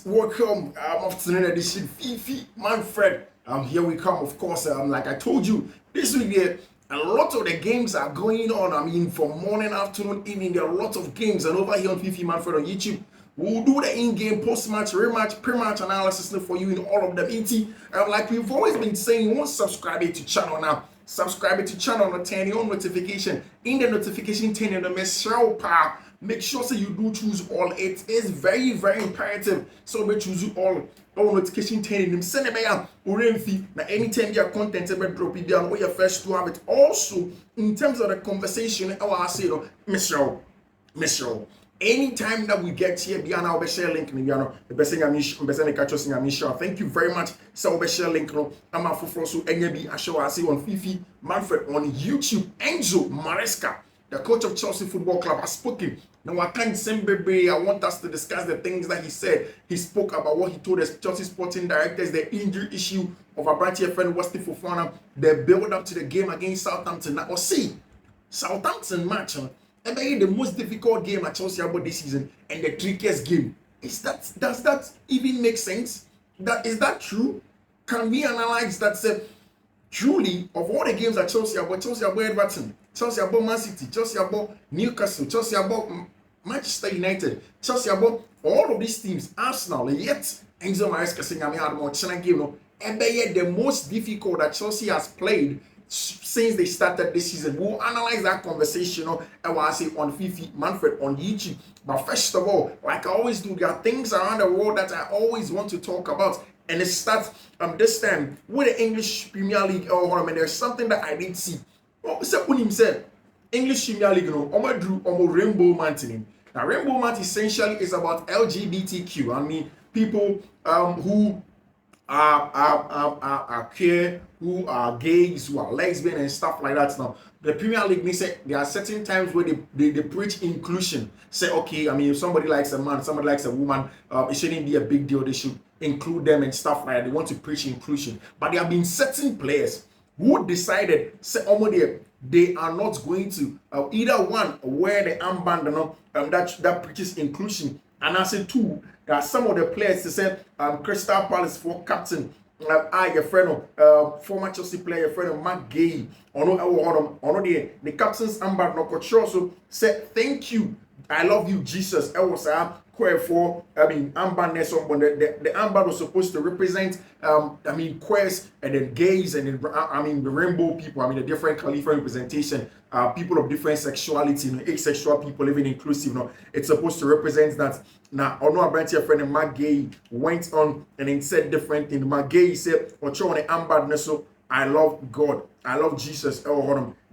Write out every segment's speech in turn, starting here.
Welcome, afternoon edition, Fiifi-Manfred. Here we come, of course. Like I told you, this week here, a lot of the games are going on. From morning, afternoon, evening, there are a lot of games. And over here on Fiifi-Manfred on YouTube, we'll do the in-game, post-match, rematch, pre-match analysis for you in all of them. Like we've always been saying, you want to subscribe to channel now. Subscribe to channel and turn on notification. In the notification, turn on the message. Make sure so you do choose all. It is very, very imperative. So we choose all notification turning them. Send it by now anytime your content ever drop it down, or you're first to have it. Also, in terms of the conversation, I say, Mr. Anytime that we get here, Biana will share link. Thank you very much. So we share link. I'm a for so NB. I see on Fiifi-Manfred on YouTube. Enzo Maresca, the coach of Chelsea Football Club, has spoken. Now I can't send baby. I want us to discuss the things that he said. He spoke about what he told us Chelsea sporting directors, the injury issue of a branch friend Wesley Fofana, the build up to the game against Southampton. Now see, Southampton match. The most difficult game at Chelsea about this season and the trickiest game. Does that even make sense? Is that true? Can we analyze that? Truly, of all the games at Chelsea about Everton, Chelsea about Man City, Chelsea about Newcastle, Chelsea about Manchester United, Chelsea about all of these teams, Arsenal, yet Enzo Maresca saying I had more challenging game. The most difficult that Chelsea has played since they started this season. We'll analyze that conversation I say on Fiifi-Manfred on YouTube. But first of all, like I always do, there are things around the world that I always want to talk about. And it starts this time with the English Premier League. And there's something that I didn't see. When he said English Premier League, Rainbow Mountain. Now, Rainbow Mountain essentially is about LGBTQ. People who are queer, who are gays, who are lesbian and stuff like that. Now, the Premier League, they say there are certain times where they preach inclusion. Say, okay, if somebody likes a man, somebody likes a woman, it shouldn't be a big deal. They should include them and stuff like that. They want to preach inclusion. But there have been certain players who decided, say, they are not going to either one wear the armband that preaches inclusion. And I said two, there are some of the players, they said Crystal Palace for captain, your friend, former Chelsea player, your friend Mark Gay, the captain's armband, so said, thank you, I love you, Jesus. I was for armband. The armband was supposed to represent queers and then gays and then the rainbow people. The different Khalifa representation, people of different sexuality, asexual people living inclusive. It's supposed to represent that. Now, your friend Mark Gay went on and then said different things. Mark Gay said, "Ocho on the armband, so I love God. I love Jesus."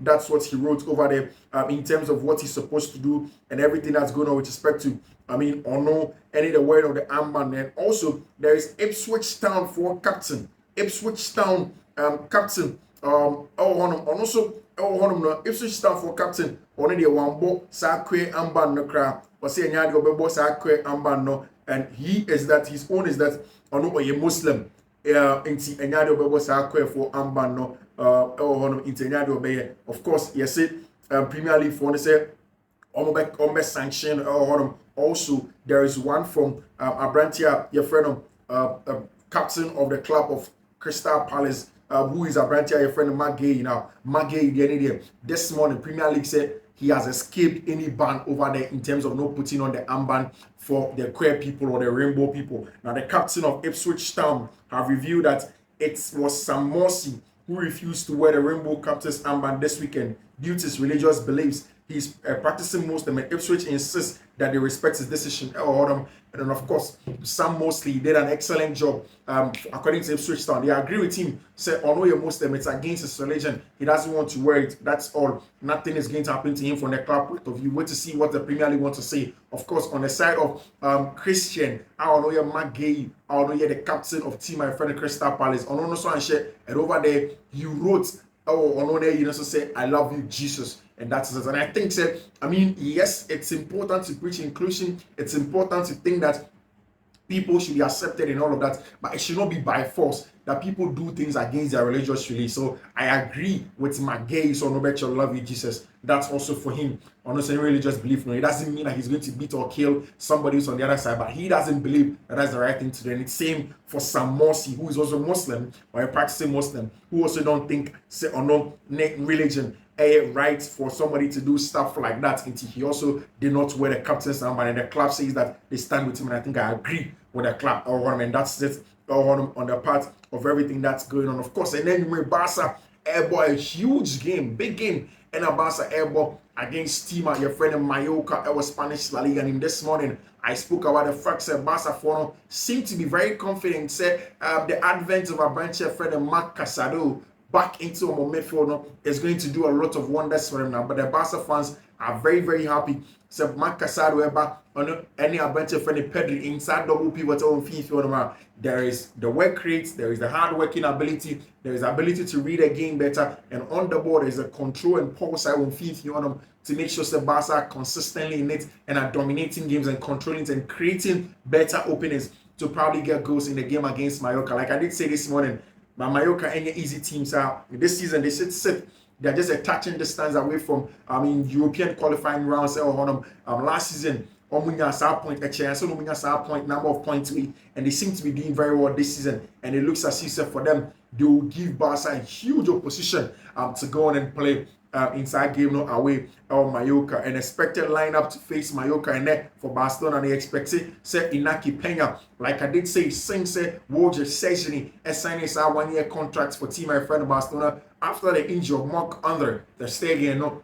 That's what he wrote over there in terms of what he's supposed to do and everything that's going on with respect to, any the word of the armband. And also, there is Ipswich Town for captain. Ipswich Town captain. Also, Ipswich Town for captain. Only the one bo sa kwe armband no kra. Or say nyadi obebo sa kwe armband no. And his own is that a Muslim. Inti enyado bebo sa kwe for armband no inti enyado obeye. Of course, yes it Premier League for say ombe sanction also there is one from Abrantia, your friend captain of the club of Crystal Palace, who is Abrantia, your friend Magay. Now Magay the day this morning Premier League said he has escaped any ban over there in terms of not putting on the armband for the queer people or the rainbow people. Now, the captain of Ipswich Town have revealed that it was Sam Morsy who refused to wear the rainbow captain's armband this weekend due to his religious beliefs. He's practicing Muslim, and Ipswich insists that they respect his decision. And then, of course, Sam Mosley did an excellent job. According to Ipswich Town, they agree with him. Say, "Oh no, you're Muslim. It's against his religion. He doesn't want to wear it. That's all. Nothing is going to happen to him from the club point of view." Wait to see what the Premier League wants to say. Of course, on the side of Christian, I don't know you're Mark Gay. I don't know you're the captain of team, my friend Crystal Palace. I don't know so and over there, you wrote, say, "I love you, Jesus." And that's it. And I think, yes, it's important to preach inclusion. It's important to think that people should be accepted and all of that, but it should not be by force. that people do things against their religious beliefs. So I agree with my gay son Robert, love you, Jesus. That's also for him. On a religious belief, no, it doesn't mean that he's going to beat or kill somebody who's on the other side, but he doesn't believe that that's the right thing to do. And it's same for Sam Morsi, who is also Muslim or a practicing Muslim, who also don't think say or no religion a right for somebody to do stuff like that. And he also did not wear the captain's number, and the club says that they stand with him, and I think I agree with the club, and that's it on the part of everything that's going on, of course. And then with Barca, Airball, a huge game, big game, and a Barca Airball against Tima, your friend in Mallorca, our Spanish La Liga. And this morning, I spoke about the fact that Barca Forum seemed to be very confident, said the advent of a branch of friend Marc Casado back into a midfield is going to do a lot of wonders for him now. But the Barca fans are very, very happy. So Marc Casado ever on any adventure friend Pedri inside double pivot on Fiifi-Manfred. There is the work rate, there is the hard working ability, there is the ability to read a game better, and on the board there is a control and pulse side on Fiifi-Manfred to make sure that Barca are consistently in it and are dominating games and controlling it and creating better openings to probably get goals in the game against Mallorca. Like I did say this morning, but Mallorca any easy teams are this season. They should sit. They're just a touching distance away from European qualifying rounds. Last season, point a chance, point number of points, and they seem to be doing very well this season. And it looks as if for them, they will give Barca a huge opposition to go on and play inside game away Mallorca. An expected lineup to face Mallorca and then for Barcelona, they expected say Inaki Pena. Like I did say, since Roger Sejani signed his 1-year contract for team my friend Barcelona after the injury of Mark Andre the Stegen.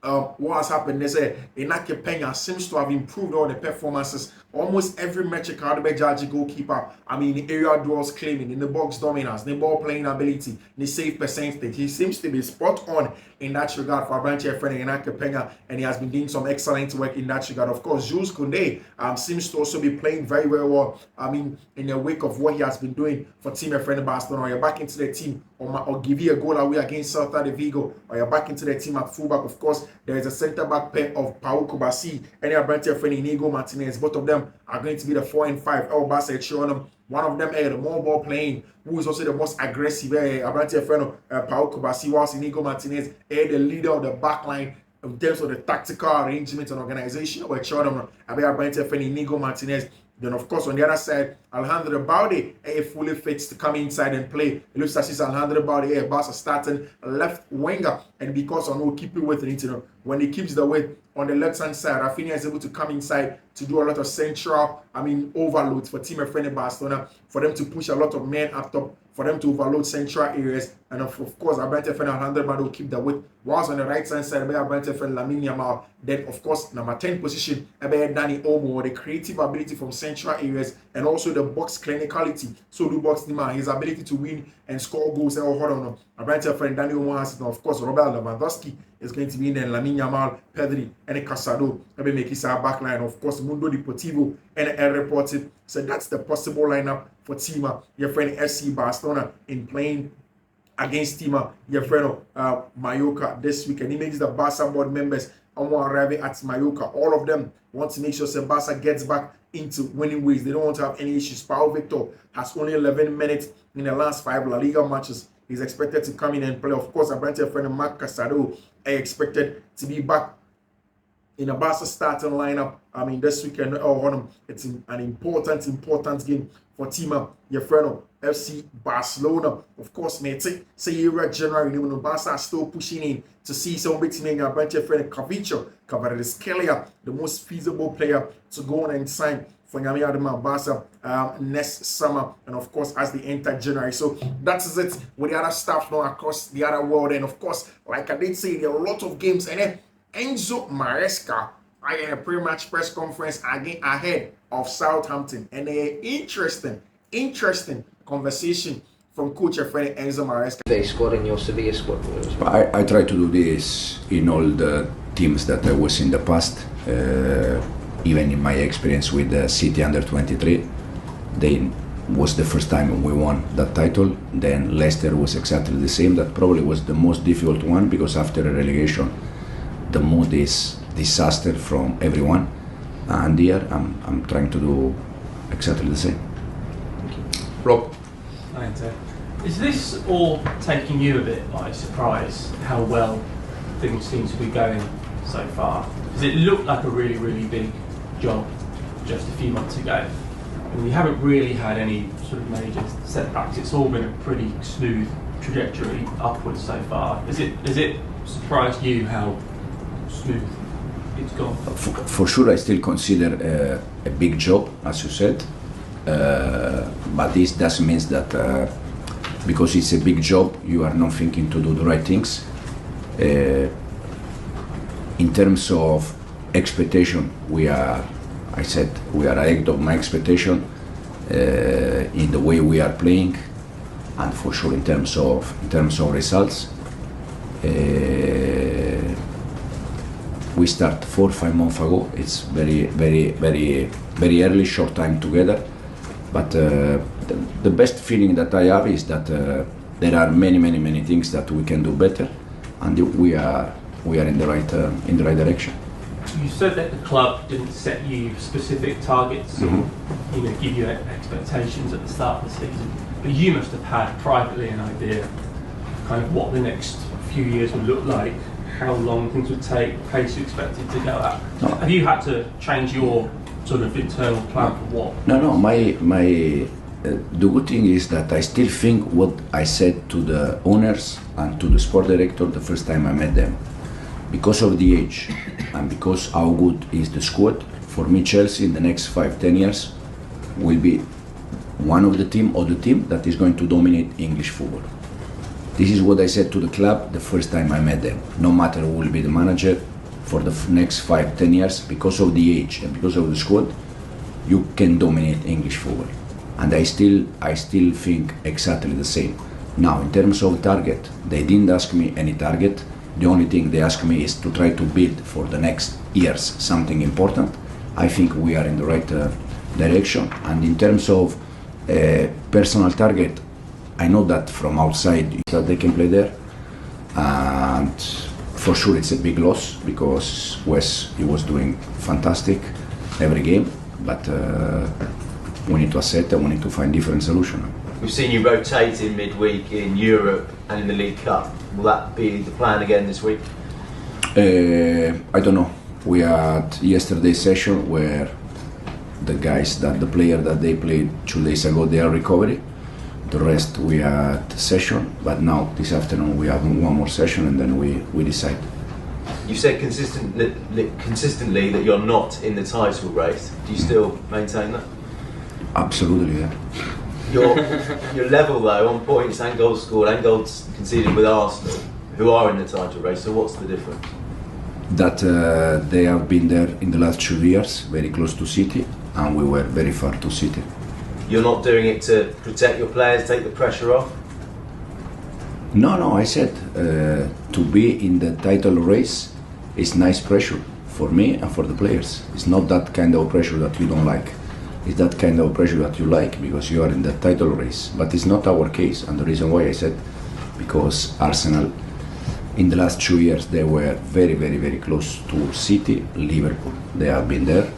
What has happened? They say Inaki Pena seems to have improved all the performances. Almost every metric out of the judge goalkeeper. The area duels claiming, in the box dominance, the ball playing ability, the save percentage. He seems to be spot on in that regard for Branch friend Inaki Pena, and he has been doing some excellent work in that regard. Of course, Jules Koundé seems to also be playing very, very well. In the wake of what he has been doing for team friend Barcelona, or you're back into the team, or give you a goal away against Celta de Vigo, or you're back into the team at fullback. Of course, there is a centre back pair of Pau Kubasi and your Branch friend Inigo Martinez. Both of them are going to be the 4 and 5. El Barca Chirona. One of them the more ball playing, who is also the most aggressive. Abrantia friend Pau Kubasi, whilst Inigo Martinez, the leader of the back line in terms of the tactical arrangement and organization. Where Chirona, Abrantia friend Inigo Martinez. Then, of course, on the other side, Alejandro Balde fully fits to come inside and play. It looks as if Alejandro Balde Barca starting left winger, and because on will keep it with it, when he keeps the weight on the left hand side, Rafinha is able to come inside to do a lot of central, overloads for team friend Barcelona, for them to push a lot of men up top, for them to overload central areas, and of course, Abrante friend Alejandro Balde will keep the weight. Whilst on the right hand side, Abrante friend Lamine Yamal. Then, of course, number 10 position, Danny Olmo, the creative ability from central areas, and also the box clinicality. So do box Nima, his ability to win and score goals. Hold on, Abrante friend Danny Olmo has it. Of course, Robert Lewandowski is going to be in there, Lamine Yamal, Pedri, and Casado. Maybe make his back line. Of course, Mundo Deportivo and El Reported. So that's the possible lineup for Tima, your friend FC Barcelona, in playing against Tima, your friend Mallorca this week. And he makes the Barca board members arriving at Mallorca. All of them want to make sure that Barca gets back into winning ways. They don't want to have any issues. Pau Victor has only 11 minutes in the last 5 La Liga matches. He's expected to come in and play. Of course, Abrante friend Marc Casado are expected to be back in a Barca starting lineup. This weekend, it's an important game for Tima, your friend FC Barcelona. Of course, mate, say January, Barca are still pushing in to see somebody making a bunch of friend Kvaratskhelia, the most feasible player to go on and sign for Barca next summer, and of course as they enter January. So that's it with the other stuff now across the other world. And of course, like I did say, there are a lot of games, and then Enzo Maresca I had a pre-match press conference again ahead of Southampton, and an interesting conversation from coach and friend Enzo Maresca. They scored in your Sevilla squad. I try to do this in all the teams that I was in the past, even in my experience with the City under 23. They was the first time we won that title. Then Leicester was exactly the same. That probably was the most difficult one, because after a relegation the mood is disaster from everyone, and here I'm trying to do exactly the same. Rob. Hi, Is this all taking you a bit by surprise, how well things seem to be going so far? Because it looked like a really, really big job just a few months ago. And we haven't really had any sort of major setbacks. It's all been a pretty smooth trajectory upwards so far. Has it surprised you how smooth it's gone? For sure, I still consider a big job, as you said. But this doesn't mean that because it's a big job, you are not thinking to do the right things. In terms of expectation, we are ahead of my expectation in the way we are playing, and for sure in terms of results. We start 4 or 5 months ago. It's very early, short time together. But the best feeling that I have is that there are many things that we can do better, and we are in the right direction. You said that the club didn't set you specific targets or give you expectations at the start of the season, but you must have had privately an idea kind of what the next few years would look like, how long things would take, the pace you expected to go at. No. Have you had to change your sort of internal plan for what? No. The good thing is that I still think what I said to the owners and to the sport director the first time I met them. Because of the age and because how good is the squad, for me Chelsea in the next 5-10 years will be one of the team that is going to dominate English football. This is what I said to the club the first time I met them. No matter who will be the manager for the next 5-10 years, because of the age and because of the squad, you can dominate English football. And I still think exactly the same. Now, in terms of target, they didn't ask me any target. The only thing they asked me is to try to build for the next years something important. I think we are in the right direction. And in terms of personal target, I know that from outside that they can play there. And for sure it's a big loss because Wes, he was doing fantastic every game. But we need to accept and we need to find different solution. We've seen you rotating midweek in Europe and in the League Cup. Will that be the plan again this week? I don't know. We had yesterday's session where the player that they played 2 days ago, they are recovering. The rest we had session, but now this afternoon we have one more session and then we decide. You said consistently that you're not in the title race. Do you still maintain that? Absolutely, yeah. Your level though on points and goals scored and goals conceded with Arsenal, who are in the title race. So what's the difference? That they have been there in the last 2 years, very close to City, and we were very far to City. You're not doing it to protect your players, take the pressure off? No, I said to be in the title race is nice pressure for me and for the players. It's not that kind of pressure that you don't like. It's that kind of pressure that you like because you are in the title race. But it's not our case, and the reason why I said because Arsenal in the last 2 years they were very close to City, Liverpool. They have been there,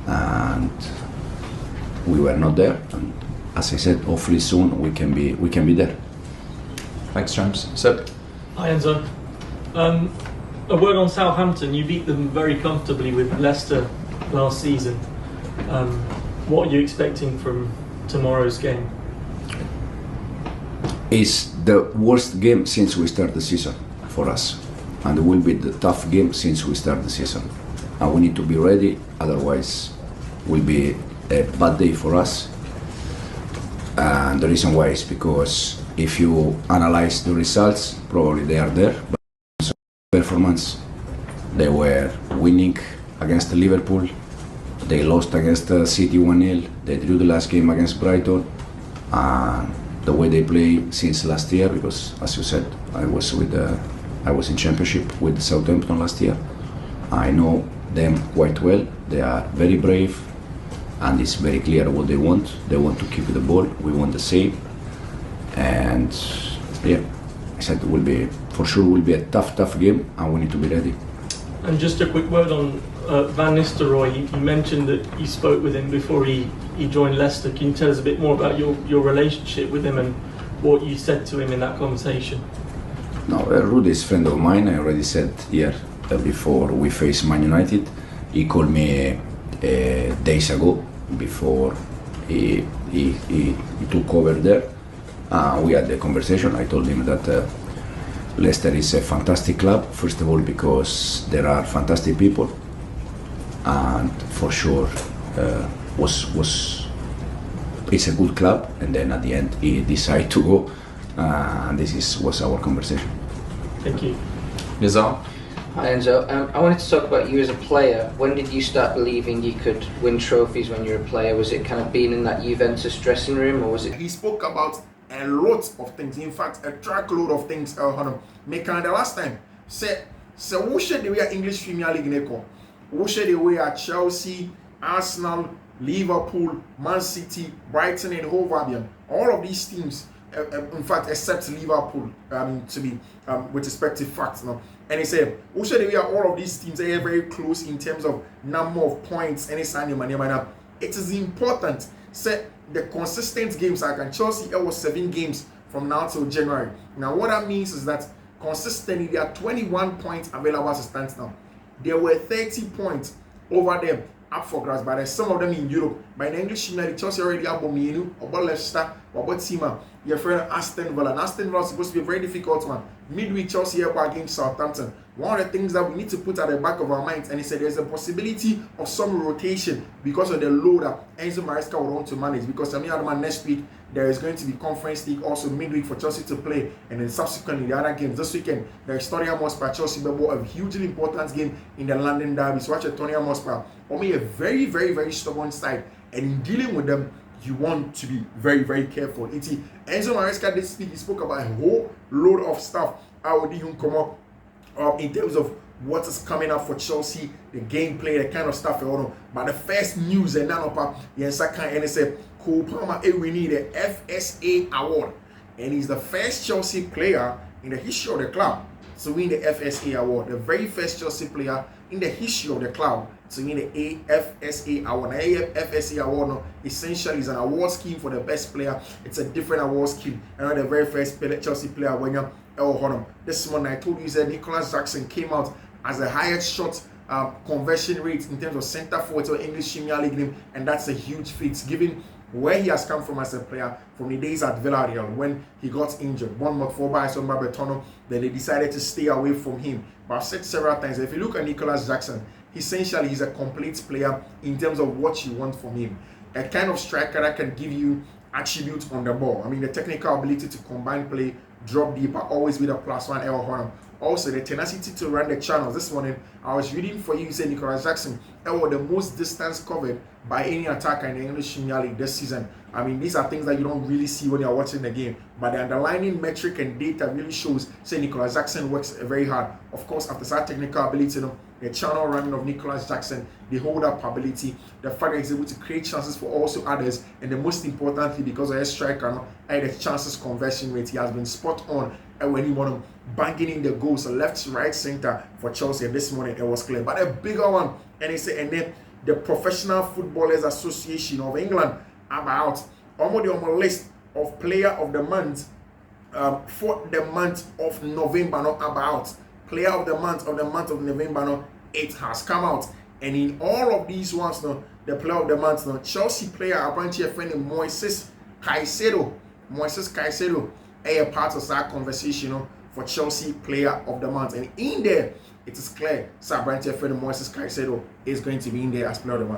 and we were not there. And as I said, hopefully soon we can be there. Thanks, James. Seb? Hi, Enzo. A word on Southampton. You beat them very comfortably with Leicester last season. What are you expecting from tomorrow's game? It's the worst game since we start the season for us, and it will be the tough game since we start the season. And we need to be ready, otherwise it will be a bad day for us. And the reason why is because if you analyze the results, probably they are there, but in terms of performance, they were winning against Liverpool. They lost against City 1-0. They drew the last game against Brighton. And the way they play since last year, because as you said, I was in Championship with Southampton last year. I know them quite well. They are very brave, and it's very clear what they want. They want to keep the ball. We want the same. And yeah, I said it will be a tough game, and we need to be ready. And just a quick word on Van Nistelrooy. You mentioned that you spoke with him before he joined Leicester. Can you tell us a bit more about your relationship with him and what you said to him in that conversation? No, Rudy is a friend of mine. I already said here before we faced Man United. He called me days ago before he took over there. We had the conversation. I told him that Leicester is a fantastic club, first of all because there are fantastic people, and for sure it's a good club. And then at the end he decided to go, and was our conversation. Thank you. Nizar? Hi Enzo, I wanted to talk about you as a player. When did you start believing you could win trophies when you're a player? Was it kind of being in that Juventus dressing room, or was it? He spoke about a lot of things, in fact a truckload of things. Making the last time say who should the way English Premier League neko, who should the way at Chelsea, Arsenal, Liverpool, Man City, Brighton and Hove Albion, all of these teams, in fact except Liverpool, to be with respect to facts now. And he said, who should we are all of these teams are very close in terms of number of points. And it is important. Say the consistent games I can Chelsea it was 7 games from now till January. Now what that means is that consistently there are 21 points available as it stands now. There were 30 points over them up for grabs, but there's some of them in Europe. By the English Premier League, Chelsea already have Bominu, about Leicester, about Tima, your friend Aston Villa. And Aston Villa is supposed to be a very difficult one. Midweek Chelsea here against Southampton. One of the things that we need to put at the back of our minds, and he said there's a possibility of some rotation because of the load that Enzo Maresca will want to manage. Because next week there is going to be Conference League also midweek for Chelsea to play, and then subsequently the other games. This weekend there is Tottenham Hotspur Chelsea, but a hugely important game in the London derby. So watch a Tottenham Hotspur. Only a very, very, very stubborn side, and in dealing with them, you want to be very, very careful. Enzo Maresca did speak. He spoke about a whole load of stuff. I would even come up in terms of what is coming up for Chelsea, the gameplay, the kind of stuff. But the first news and none of and said Cole Palmer we need the FSA award, and he's the first Chelsea player in the history of the club to win the FSA award. The very first Chelsea player in the history of the club to win the FSA award. Now, FSA award essentially is an award scheme for the best player. It's a different award scheme. And the very first Chelsea player when you this morning I told you that Nicholas Jackson came out as the highest shot conversion rate in terms of centre forward to English Premier League name, and that's a huge feat given where he has come from as a player from the days at Villarreal when he got injured. Bournemouth for by some Barcelona, then they decided to stay away from him. But I've said several times, if you look at Nicholas Jackson, essentially he's a complete player in terms of what you want from him. A kind of striker that can give you attributes on the ball. I mean, the technical ability to combine play, drop deeper, always with a +1 error horn. Also, the tenacity to run the channels. This morning, I was reading for you, you said Nicholas Jackson was the most distance covered by any attacker in the English Premier League this season. I mean, these are things that you don't really see when you're watching the game, but the underlying metric and data really shows, say, Nicholas Jackson works very hard. Of course, after that technical ability, the channel running of Nicholas Jackson, the hold-up ability, the fact that he's able to create chances for also others, and the most importantly, because of his striker, and the chances conversion rate, he has been spot on. And when he want to banging in the goals, left, right, center for Chelsea, and this morning it was clear. But a bigger one, and then the Professional Footballers Association of England about almost on the list of Player of the Month for the month of November, not about Player of the month of November. It has come out, and in all of these ones, the Player of the Month, Chelsea player apparently a friend Moises Caicedo, a part of that conversation for Chelsea Player of the Month, and in there it is clear Sabrante Moises Caicedo is going to be in there as Player of the Month.